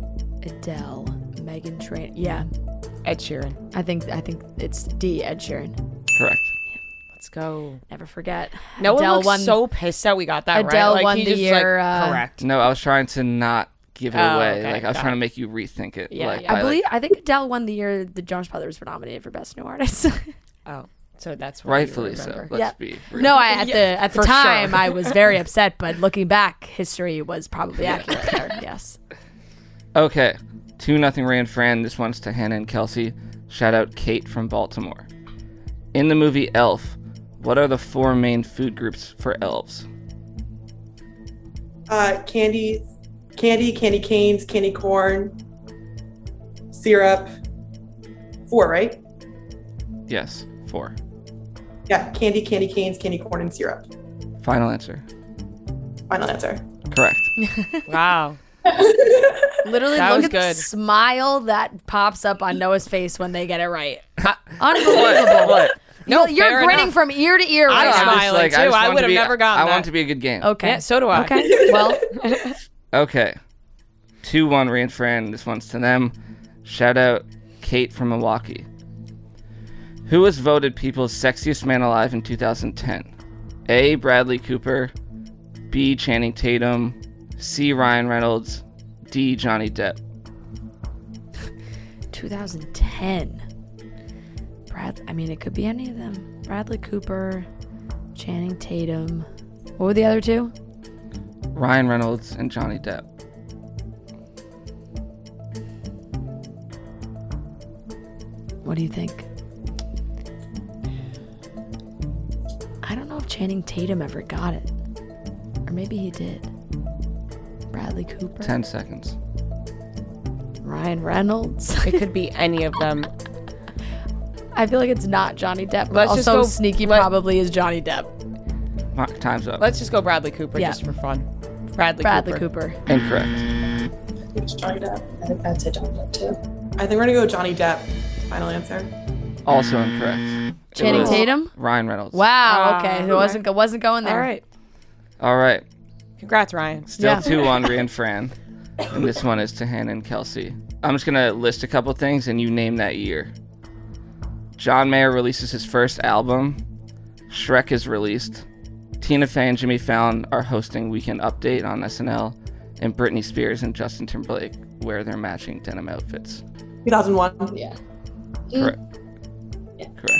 Adele, Meghan Trainor. Yeah, Ed Sheeran. I think it's D. Ed Sheeran. Correct. Let's go. Never forget. No Adele one looks so pissed that we got that right. Adele Like, won he the just, year, Like, correct. No, I was trying to not give it away. Okay, Like I was got trying it. to make you rethink it. Yeah, like, yeah. I think Adele won the year the Jonas Brothers were nominated for Best New Artist. Oh, so that's what rightfully you so. remember. Let's be real. No, at the for time sure. I was very upset, but looking back, history was probably accurate there. Yes. Okay, 2-0 Ray and Fran. This one's to Hannah and Kelsey. Shout out Kate from Baltimore. In the movie Elf, what are the 4 main food groups for elves? Candy canes, candy corn, syrup. 4, right? Yes, 4. Yeah, candy canes, candy corn, and syrup. Final answer. Final answer. Correct. Wow. Literally, That look was at the good. smile that pops up on Noah's face when they get it right. Unbelievable. What? No, You're fair grinning enough. from ear to ear right I'm now. smiling. Too. I would have never gotten I that. want it to be a good game. Okay. Yeah, so do I. Okay. Well, Okay. 2-1 Ray and Fran. This one's to them. Shout out Kate from Milwaukee. Who was voted People's Sexiest Man Alive in 2010? A. Bradley Cooper, B. Channing Tatum, C. Ryan Reynolds, D. Johnny Depp. 2010. I mean, it could be any of them. Bradley Cooper, Channing Tatum. What were the other 2? Ryan Reynolds and Johnny Depp. What do you think? I don't know if Channing Tatum ever got it. Or maybe he did. Bradley Cooper. 10 seconds. Ryan Reynolds. It could be any of them. I feel like it's not Johnny Depp, but Let's just also go- sneaky let- probably is Johnny Depp. Time's up. Let's just go Bradley Cooper Yeah. just for fun. Bradley Cooper. Incorrect. It's Johnny Depp. I think I'd say Johnny Depp too. I think we're gonna go Johnny Depp. Final answer. Also incorrect. It Channing was Tatum? Ryan Reynolds. Wow, Ah, okay. It okay. wasn't going there. All right. All right. Congrats, Ryan. Still 2-1, Ria and Fran. And this one is to Hannah and Kelsey. I'm just going to list a couple things and you name that year. John Mayer releases his first album. Shrek is released. Tina Fey and Jimmy Fallon are hosting Weekend Update on SNL. And Britney Spears and Justin Timberlake wear their matching denim outfits. 2001. Yeah. Correct. Yeah. Correct.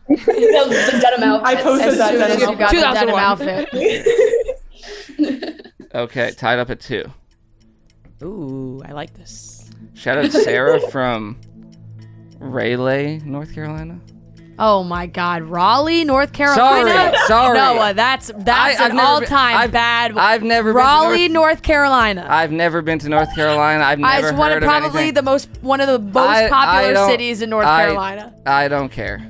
The denim outfit. I posted that As soon as denim you got the denim 2001. outfit. Okay, tied up at 2. Ooh, I like this. Shout out Sarah from Raleigh, North Carolina. Oh my God, Raleigh, North Carolina. Sorry. Noah, that's I've an never all-time bad. I've never Raleigh, been North Carolina. I've never been to North Carolina. I've never It's one heard of of probably anything. one of the most popular cities in North Carolina. I don't care.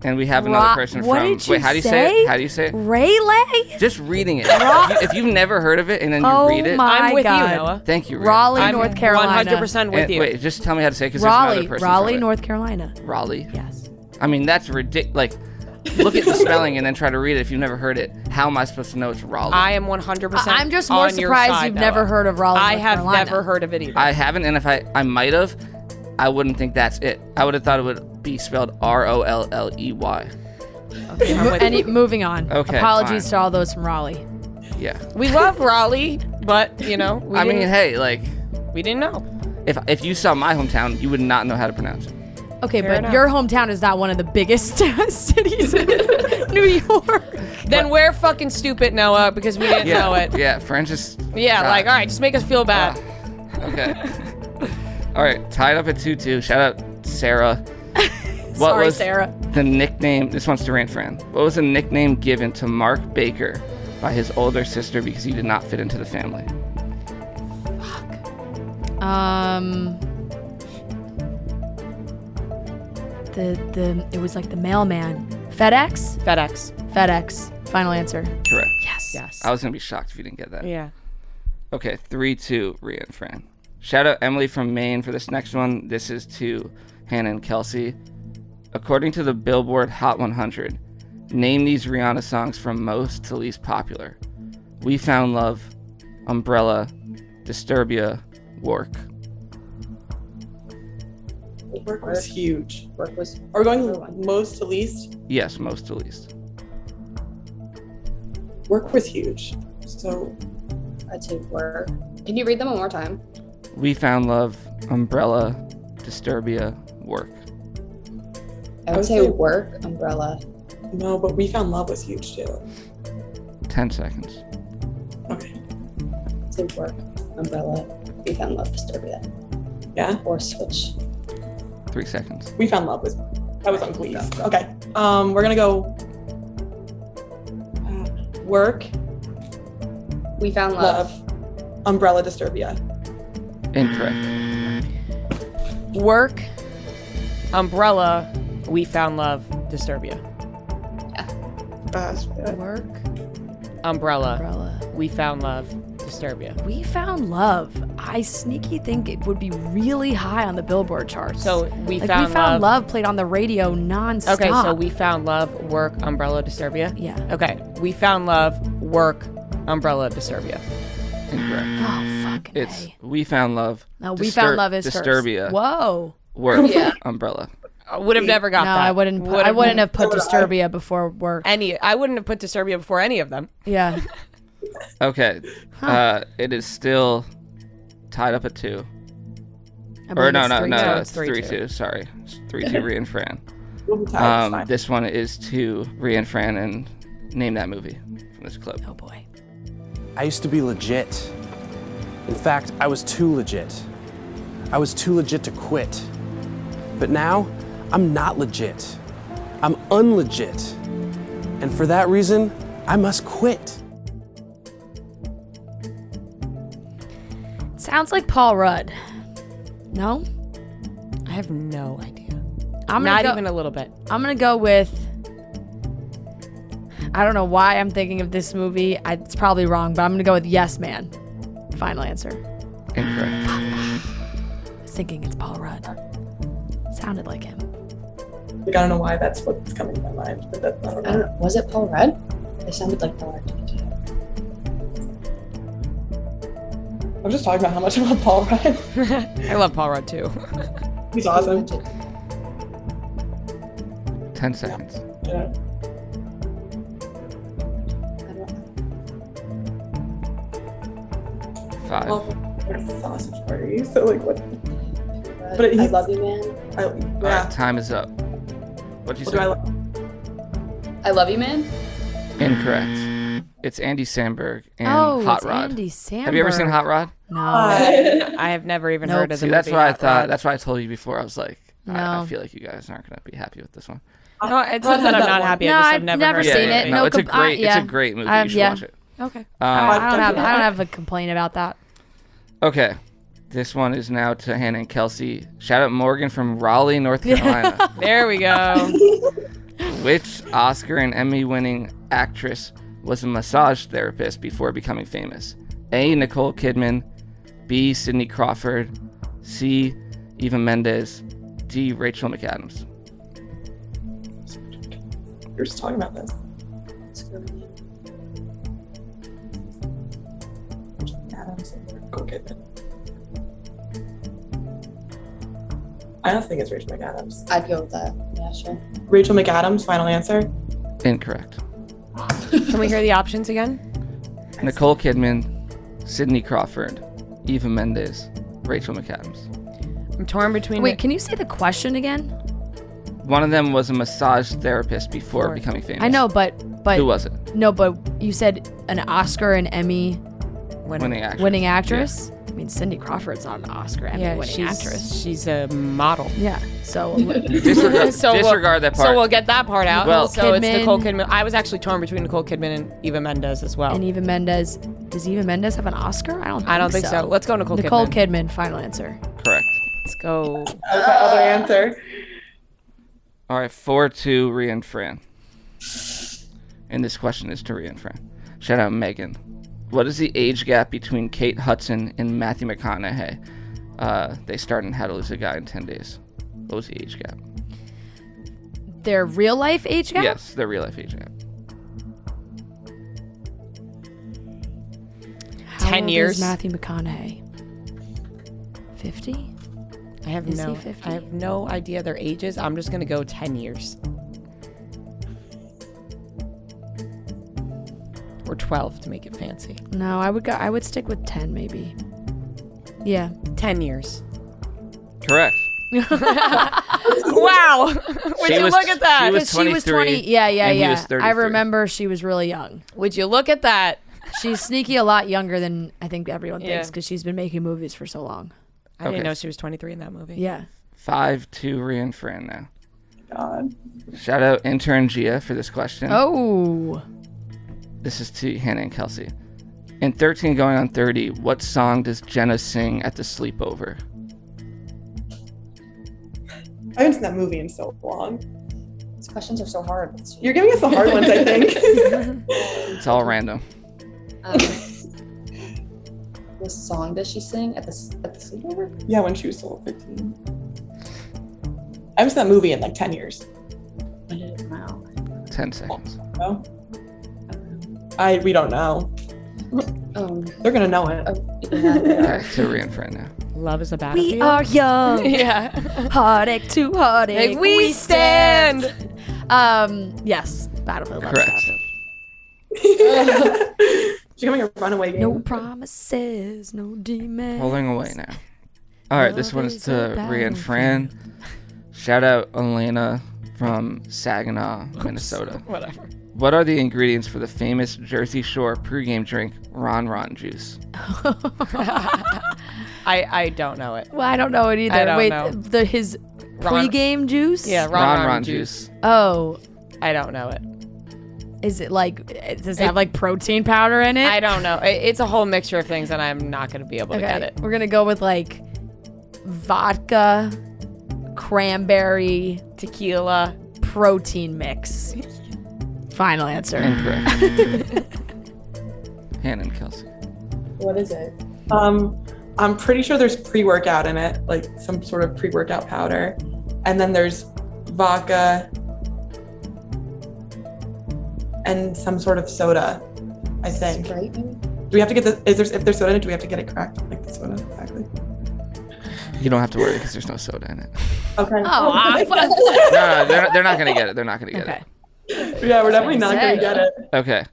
And we have another person what from. did you Wait, how do you say say? it? How do you say it? Raleigh? Just reading it. If you've never heard of it and then you read it, my I'm with God. you, Noah. thank you. Ria. Raleigh, I'm North Carolina. 100% with And you. wait, just tell me how to say it because there's another person. Raleigh, from it. North Carolina. Raleigh. Yes. I mean, that's ridiculous. Like, look at the spelling and then try to read it if you've never heard it. How am I supposed to know it's Raleigh? I am 100%. I'm just more on your surprised side, you've Noah. never heard of Raleigh, I North have Carolina. never heard of it either. I haven't, and if I might have, I wouldn't think that's it. I would have thought it would be spelled Rolley. Okay, moving on. Okay, Apologies fine. to all those from Raleigh. Yeah. We love Raleigh, but we I mean, hey, like, we didn't know. if you saw my hometown, you would not know how to pronounce it. Okay, Fair but enough. your hometown is not one of the biggest cities in New York. Then we're fucking stupid, Noah, because we didn't know it. Yeah, French is. Yeah, God. like, all right, just make us feel bad. Okay. All right, tied up at 2-2. Shout out Sarah. What Sorry, was Sarah. the nickname? This one's to Ria and Fran. What was the nickname given to Mark Baker by his older sister because he did not fit into the family? It was like the mailman. FedEx? FedEx. Final answer. Correct. Yes. I was gonna be shocked if you didn't get that. Yeah. Okay, 3-2, Ria and Fran. Shout out Emily from Maine for this next one. This is to Hannah and Kelsey. According to the Billboard Hot 100, name these Rihanna songs from most to least popular. We Found Love, Umbrella, Disturbia, Work. Work was huge. Work was. Are we going most to least? Yes, most to least. Work was huge. So I'd say work. Can you read them one more time? We Found Love, Umbrella, Disturbia, Work. I would say work, umbrella. no, but We Found Love was huge too. 10 seconds. Okay. I'd say work, umbrella. We found love, Disturbia. Yeah. Or switch. 3 seconds. We Found Love was on Glee. Okay. We're gonna go Work, We found love. Umbrella, Disturbia. Incorrect. Work, Umbrella, We Found Love, Disturbia. Work. Umbrella, We Found Love, Disturbia. We Found Love. I sneaky think it would be really high on the Billboard charts. So We like, Found We Found Love. Love played on the radio nonstop. Okay, so We Found Love, Work, Umbrella, Disturbia. Yeah. Okay, We Found Love, Work, Umbrella, Disturbia. Incorrect. Oh, fucking It's A. We Found Love. No, We Found Love is Disturbia. first. Whoa. Work. Yeah. Umbrella. I would have never got No, that. I wouldn't have put Disturbia before work. I wouldn't have put Disturbia before any of them. Yeah. Okay. It is still tied up at 2. I Or believe no, it's no, 3-2. no, It's it's 3-2. 3-2. Sorry. It's 3-2 Ria and Fran. We'll be tied, it's fine. This one is to Ria and Fran and name that movie from this clip. Oh boy. I used to be legit. In fact, I was too legit. I was too legit to quit. But now, I'm not legit. I'm unlegit. And for that reason, I must quit. Sounds like Paul Rudd. No? I have no idea. I'm Not gonna go, even a little bit. I'm gonna go with. I don't know why I'm thinking of this movie. It's probably wrong, but I'm gonna go with Yes Man. Final answer. Incorrect. I was thinking it's Paul Rudd. Sounded like him. Like, I don't know why that's what's coming to my mind, but that's not. I don't know. Was it Paul Rudd? It sounded like Paul Rudd to me too. I'm just talking about how much I love Paul Rudd. I love Paul Rudd too. He's awesome. 10 seconds. Yeah. I don't know. 5. Well, there's a sausage party, so like what? Rudd, But I he's- love you, man. Yeah. All right, time is up. What'd you What do say? I love? I love you, man. Incorrect. It's Andy Samberg and Oh, Hot it's Rod. Andy Samberg. Have you ever seen Hot Rod? No. I have never even Nope. heard of the See, that's movie why I Hot thought. Rod. That's why I told you before. I was like, I No. feel like you guys aren't gonna be happy with this one. No, it's not that I'm not happy. No, I just I've have never, never heard seen of it. movie. No, No, it's a great. yeah. It's a great movie. You should yeah. watch it. Okay. I don't have. definitely- I don't have a complaint about that. Okay, this one is now to Hannah and Kelsey. Shout out Morgan from Raleigh, North Carolina. There we go. Which Oscar and Emmy-winning actress was a massage therapist before becoming famous? A. Nicole Kidman, B. Sidney Crawford, C. Eva Mendes, D. Rachel McAdams. We were just talking about this. Adams and Nicole Kidman. I don't think it's Rachel McAdams. I'd go with that. Yeah, sure. Rachel McAdams, final answer. Incorrect. Can we hear the options again? Nicole Kidman, Sidney Crawford, Eva Mendes, Rachel McAdams. I'm torn between. Wait, can you say the question again? One of them was a massage therapist before Sure. becoming famous. I know, but Who was it? no, but you said an Oscar and Emmy Winning actress. winning actress. I mean, Cindy Crawford's not an Oscar Emmy winning she's, actress. She's a model. Yeah. So Disregard, So we'll- disregard that part. So we'll get that part out. Well- so it's Kidman. Nicole Kidman. I was actually torn between Nicole Kidman and Eva Mendes as well. and Eva Mendes. Does Eva Mendes have an Oscar? I don't think so. Let's go Nicole Kidman. Kidman. Final answer. Correct. Let's go. That was my other answer. All right, 4-2, Ria and Fran. And this question is to Ria and Fran. Shout out Megan. What is the age gap between Kate Hudson and Matthew McConaughey? They starred in How to Lose a Guy in 10 Days. What was the age gap? Their real life age gap? Yes, their real life age gap. How 10 old years. is Matthew McConaughey? 50? I have Is he no. 50? I have no idea their ages. I'm just gonna go 10 years. Or 12 to make it fancy. No, I would stick with 10 maybe. Yeah. 10 years. Correct. Wow! Would She you was- look at that? she was She was 23, 20. Yeah, and he was I 33. remember she was really young. Would you look at that? She's sneaky a lot younger than I think everyone thinks Yeah. because she's been making movies for so long. I didn't Okay. know she was 23 in that movie. Yeah. 5-2, Ria and Fran now. God. Shout out intern Gia for this question. Oh. This is to Hannah and Kelsey. In 13 going on 30, what song does Jenna sing at the sleepover? I haven't seen that movie in so long. These questions are so hard. You're giving us the hard ones, I think. It's all random. What song does she sing at the sleepover? Yeah, when she was still 15. I haven't seen that movie in like 10 years. When did it come out? 10 seconds. No? I don't know. We don't know. They're gonna know it. Okay, to Ria and Fran now. Love is a battlefield. We are young. Yeah. Heartache to heartache. Like, we stand. Yes. Battlefield. Loves Correct. Battlefield. She's becoming a runaway game. No promises, no demons. Pulling away now. All right, this Love one is is to a Ria and Fran. Shout out Elena from Saginaw, Minnesota. Whatever. What are the ingredients for the famous Jersey Shore pregame drink Ron Ron juice? I don't know it. Well, I don't know it either. I don't Wait, know. his Ron- pregame juice? Yeah, Ron Ron Ron juice. juice. Oh, I don't know it. is it like, does it have like protein powder in it? I don't know. It's a whole mixture of things, and I'm not going to be able to get it. We're going to go with like vodka, cranberry, Tequila. protein mix. Final answer. Incorrect. Hannah and Kelsey. What is it? I'm pretty sure there's pre-workout in it, like some sort of pre-workout powder. And then there's vodka, and some sort of soda, I think. Sprite, maybe? Do we have to get if there's soda in it, do we have to get it correct? Like the soda, exactly. You don't have to worry because there's no soda in it. Okay. Oh, No, they're not gonna get it. They're not gonna get okay. it. Yeah, we're definitely not say. gonna get it. Okay.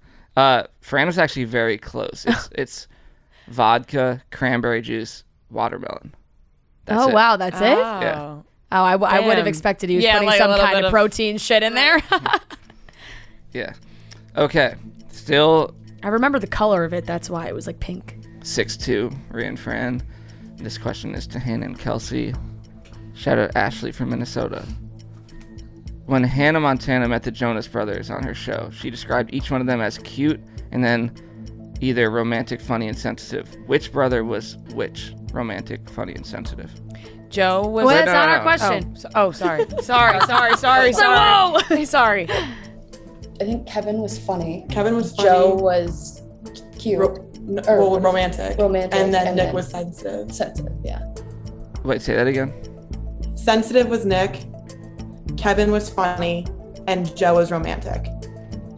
Fran was actually very close. It's vodka, cranberry juice, watermelon. That's Oh it. wow, that's it. Yeah. Oh, I would have Damn. expected he was Yeah, putting like a some little kind bit of of- protein shit in there. Yeah. Okay. Still I remember the color of it. That's why it was like pink. 6-2, Ria and Fran. This question is to Hannah and Kelsey. Shout out Ashley from Minnesota. When Hannah Montana met the Jonas Brothers on her show, she described each one of them as cute and then either romantic, funny, and sensitive. Which brother was which? Romantic, funny, and sensitive. Joe was. Well, that's no, not no, our no. question. Sorry. Sorry. I think Kevin was funny. Kevin was funny. Joe was cute. Romantic. Romantic. And then Nick was sensitive. sensitive. Yeah. Wait, say that again? Sensitive was Nick. Kevin was funny. And Joe was romantic.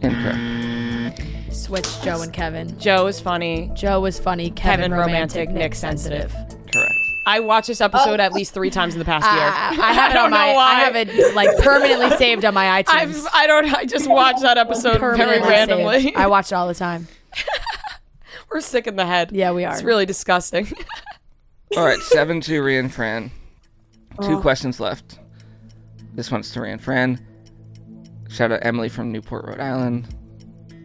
Incorrect. Switch Joe and Kevin. Joe is funny. Joe was funny. Kevin romantic. Nick sensitive. Correct. I watched this episode at least 3 times in the past year. I have it don't on my. know why. I have it like permanently saved on my iTunes. I just watched that episode very Permanently randomly. saved. I watch it all the time. We're sick in the head. Yeah, we are. It's really disgusting. All right, 7-2, Ria and Fran. 2 questions left. This one's to Ria and Fran. Shout out Emily from Newport, Rhode Island.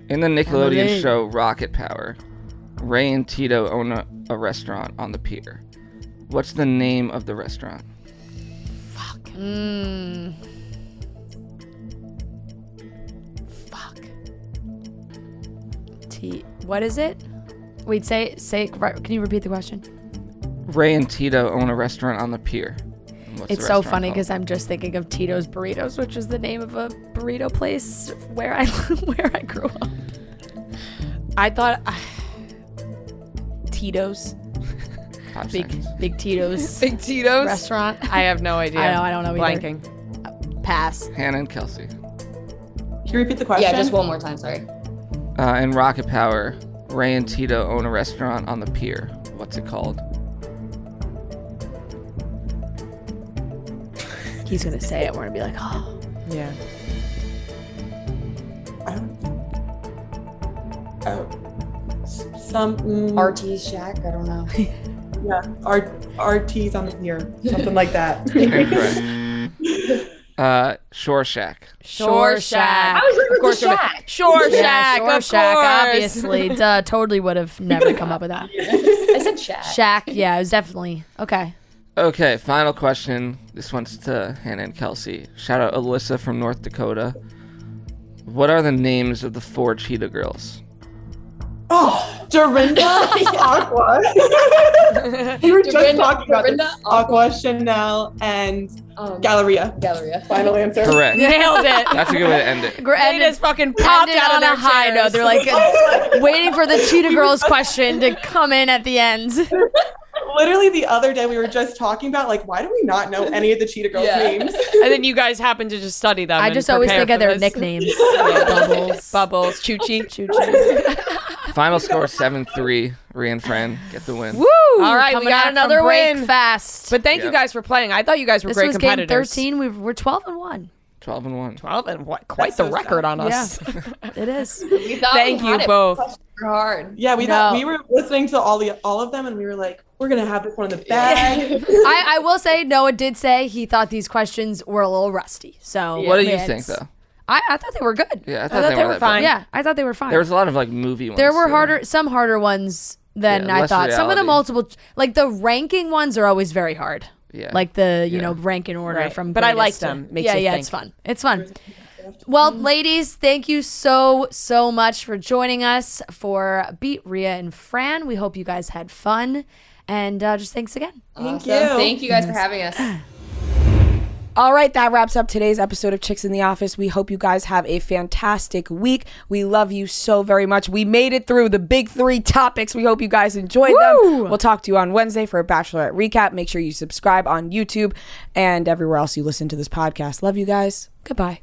In the Nickelodeon Emily. show Rocket Power, Ray and Tito own a restaurant on the pier. What's the name of the restaurant? Fuck. What is it? Wait, say. Can you repeat the question? Ray and Tito own a restaurant on the pier. What's It's the so restaurant funny called? because I'm just thinking of Tito's Burritos, which is the name of a burrito place where I grew up. I thought Tito's. 5 Big seconds. Big Tito's Big Tito's restaurant. I have no idea. I don't know either. Blanking. Pass. Hannah and Kelsey. Can you repeat the question? Yeah, just one more time. Sorry. In Rocket Power, Ray and Tito own a restaurant on the pier. What's it called? He's gonna say it. We're gonna be like, oh. Yeah. Some RT Shack. I don't know. RT's on the pier. Something like that. Incorrect. Shore Shack. Shore Shack. I was looking Of course, for Shack. Shore Yeah, Shack. Shore of Shack, course. obviously. Duh, totally would have never come up with that. I said Shack. Shack, yeah, it was definitely. Okay. Okay, final question. This one's to Hannah and Kelsey. Shout out Alyssa from North Dakota. What are the names of the 4 cheetah girls? Oh, Dorinda, Aqua. We were just Dorinda, talking about Dorinda, this. Aqua, Chanel, and Galleria. Galleria. Final answer. Correct. Nailed it. That's a good way to end it. They just fucking popped Ended out of on their a high chairs. note. They're like waiting for the Cheetah Girls question to come in at the end. Literally the other day we were just talking about like why do we not know any of the Cheetah Girls names? And then you guys happen to just study them. I and just always prepare think of for their this. nicknames. Bubbles, Choochie. Final score 7-3. Ria and Fran get the win. Woo! All right, we Coming got back another from break win. fast. But thank you Yep. guys for playing. I thought you guys were this great was game competitors. 13. We're 12-1. 12-1. 12 and what? Quite That's the so record sad. on us. It is. We thought Thank we you had it. both. Questions were hard. Yeah, we No. thought we were listening to all of them and we were like, we're gonna have this one in the bag. I will say Noah did say he thought these questions were a little rusty. So What do you it's- think, though? I thought they were good. Yeah, I I thought thought they were that fine. bad. Yeah, I thought they were fine. There was a lot of like movie ones. There were too. some harder ones than Yeah, I less thought. Some of the reality. multiple, like the ranking ones are always very hard. Yeah. Like the, Yeah. rank in order Right. from But I greatest like to- them. Makes yeah, you yeah, think. it's fun. It's fun. Well, ladies, thank you so much for joining us for Beat Ria and Fran. We hope you guys had fun. And just thanks again. Thank Awesome. you. Thank you guys for having us. All right, that wraps up today's episode of Chicks in the Office. We hope you guys have a fantastic week. We love you so very much. We made it through the big 3 topics. We hope you guys enjoyed them. We'll talk to you on Wednesday for a Bachelorette recap. Make sure you subscribe on YouTube and everywhere else you listen to this podcast. Love you guys. Goodbye.